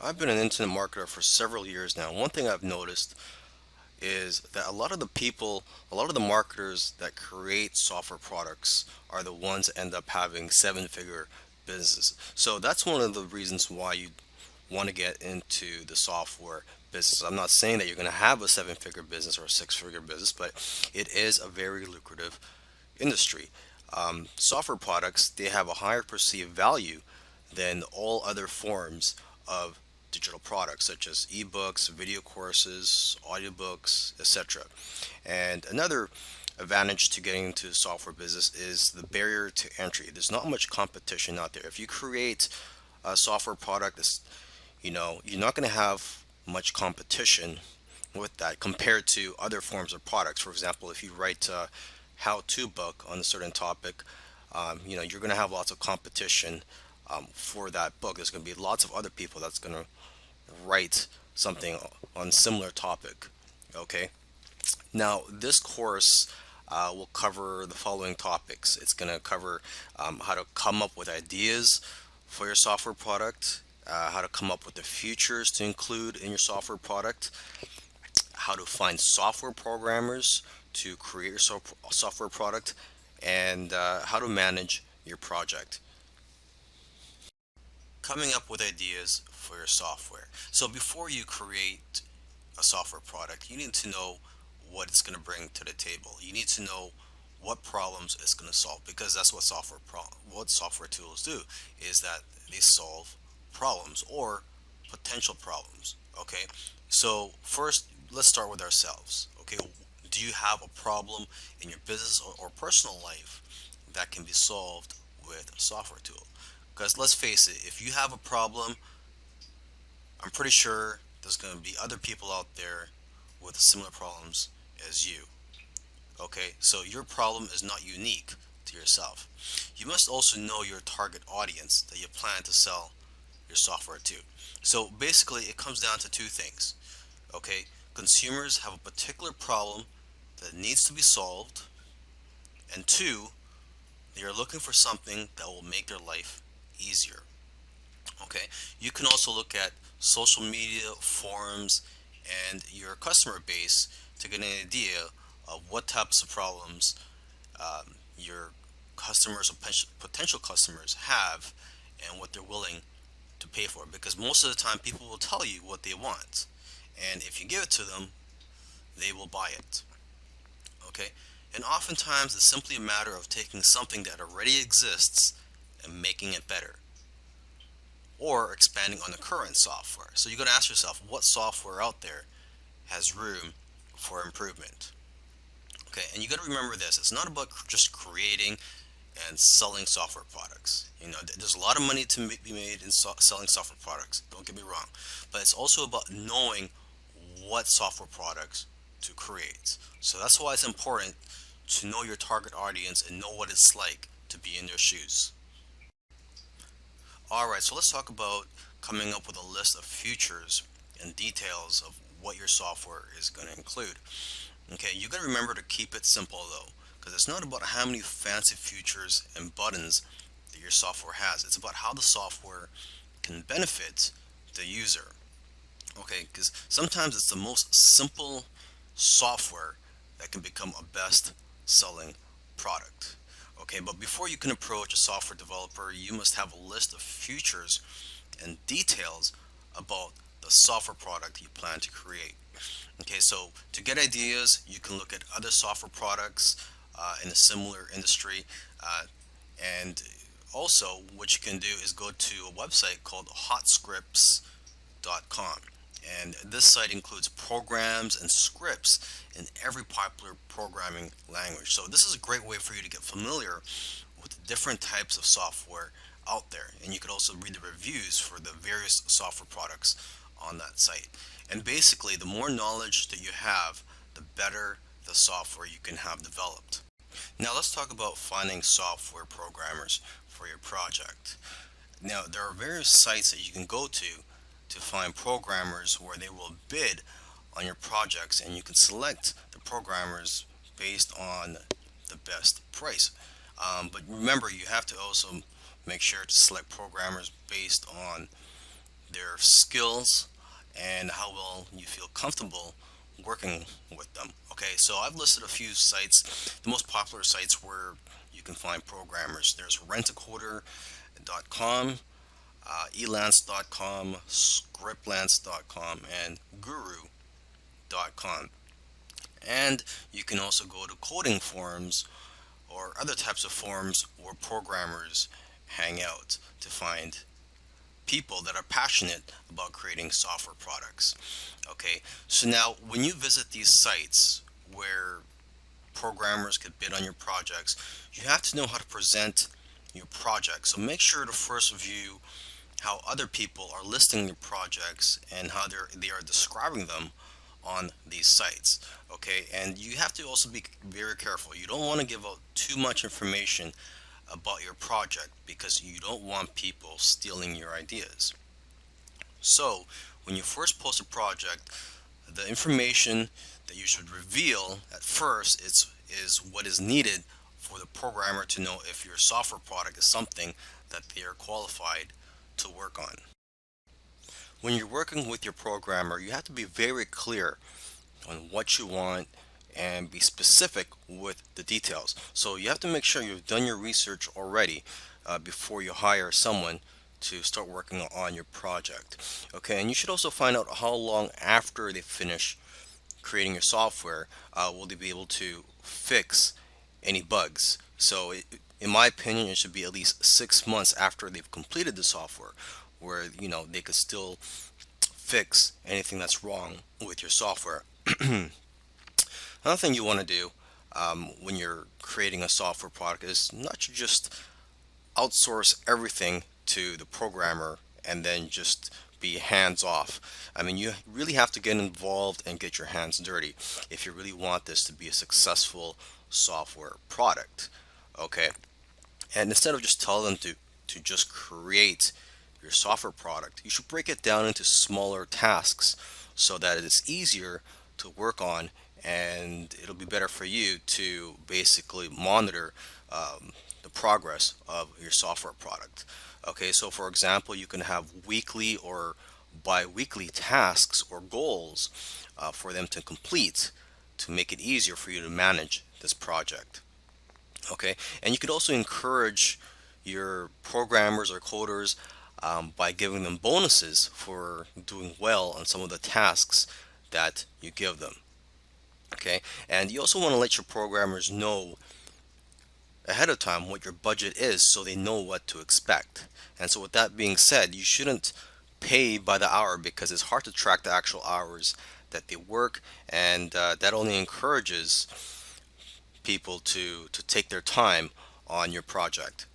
I've been an internet marketer for several years now. One thing I've noticed is that a lot of the marketers that create software products are the ones that end up having seven-figure businesses. So that's one of the reasons why you want to get into the software business. I'm not saying that you're going to have a seven-figure business or a six-figure business, but it is a very lucrative industry. Software products, they have a higher perceived value than all other forms of digital products such as ebooks, video courses, audiobooks, etc. And another advantage to getting into the software business is the barrier to entry. There's not much competition out there. If you create a software product that's, you're not going to have much competition with that compared to other forms of products. For example, if you write a how-to book on a certain topic, you're going to have lots of competition for that book. There's going to be lots of other people that's going to write something on similar topic. Okay. Now, this course will cover the following topics. It's going to cover how to come up with ideas for your software product, how to come up with the features to include in your software product, how to find software programmers to create your software product, and how to manage your project. Coming up with ideas for your software. So before you create a software product, you need to know what it's going to bring to the table. You need to know what problems it's going to solve, because that's what what software tools do, is that they solve problems or potential problems. Okay, so first let's start with ourselves. Okay, do you have a problem in your business or personal life that can be solved with a software tool? Because let's face it, if you have a problem, I'm pretty sure there's going to be other people out there with similar problems as you. Okay, so your problem is not unique to yourself. You must also know your target audience that you plan to sell your software to. So basically, it comes down to two things. Okay, consumers have a particular problem that needs to be solved, and two, they are looking for something that will make their life easier. Okay, you can also look at social media, forums, and your customer base to get an idea of what types of problems your customers or potential customers have and what they're willing to pay for. Because most of the time, people will tell you what they want, and if you give it to them, they will buy it. Okay, and oftentimes it's simply a matter of taking something that already exists and making it better, or expanding on the current software. So you got to ask yourself, what software out there has room for improvement? Okay, and you got to remember this: it's not about just creating and selling software products. There's a lot of money to be made in selling software products. Don't get me wrong, but it's also about knowing what software products to create. So that's why it's important to know your target audience and know what it's like to be in their shoes. Alright, so let's talk about coming up with a list of features and details of what your software is going to include. Okay, you got to remember to keep it simple though, because it's not about how many fancy features and buttons that your software has. It's about how the software can benefit the user. Okay, because sometimes it's the most simple software that can become a best selling product. Okay, but before you can approach a software developer, you must have a list of features and details about the software product you plan to create. Okay, so to get ideas, you can look at other software products in a similar industry. And also, what you can do is go to a website called hotscripts.com. And this site includes programs and scripts in every popular programming language. So this is a great way for you to get familiar with the different types of software out there. And you could also read the reviews for the various software products on that site. And basically, the more knowledge that you have, the better the software you can have developed. Now let's talk about finding software programmers for your project. Now there are various sites that you can go to find programmers where they will bid on your projects, and you can select the programmers based on the best price. But remember, you have to also make sure to select programmers based on their skills, and how well you feel comfortable working with them. Okay, so I've listed a few sites, the most popular sites where you can find programmers. There's rentacoder.com, elance.com, scriptlance.com, and guru.com. And you can also go to coding forums or other types of forums where programmers hang out to find people that are passionate about creating software products. Okay, so now when you visit these sites where programmers could bid on your projects, you have to know how to present your project. So make sure to first view how other people are listing their projects and how they are describing them on these sites. Okay, and you have to also be very careful. You don't want to give out too much information about your project because you don't want people stealing your ideas. So when you first post a project, the information that you should reveal at first is what is needed for the programmer to know if your software product is something that they are qualified to work on. When you're working with your programmer, you have to be very clear on what you want and be specific with the details. So you have to make sure you've done your research already before you hire someone to start working on your project. Okay, and you should also find out how long after they finish creating your software will they be able to fix any bugs. So in my opinion, it should be at least 6 months after they've completed the software where they could still fix anything that's wrong with your software. Another thing you want to do when you're creating a software product is not to just outsource everything to the programmer and then just be hands off. I mean, you really have to get involved and get your hands dirty if you really want this to be a successful software product. Okay, and instead of just tell them to just create your software product, you should break it down into smaller tasks so that it's easier to work on and it'll be better for you to basically monitor the progress of your software product. Okay, so for example, you can have weekly or bi-weekly tasks or goals for them to complete to make it easier for you to manage this project. Okay, and you could also encourage your programmers or coders by giving them bonuses for doing well on some of the tasks that you give them. Okay, and you also want to let your programmers know ahead of time what your budget is so they know what to expect. And so with that being said, you shouldn't pay by the hour because it's hard to track the actual hours that they work, and that only encourages people to take their time on your project.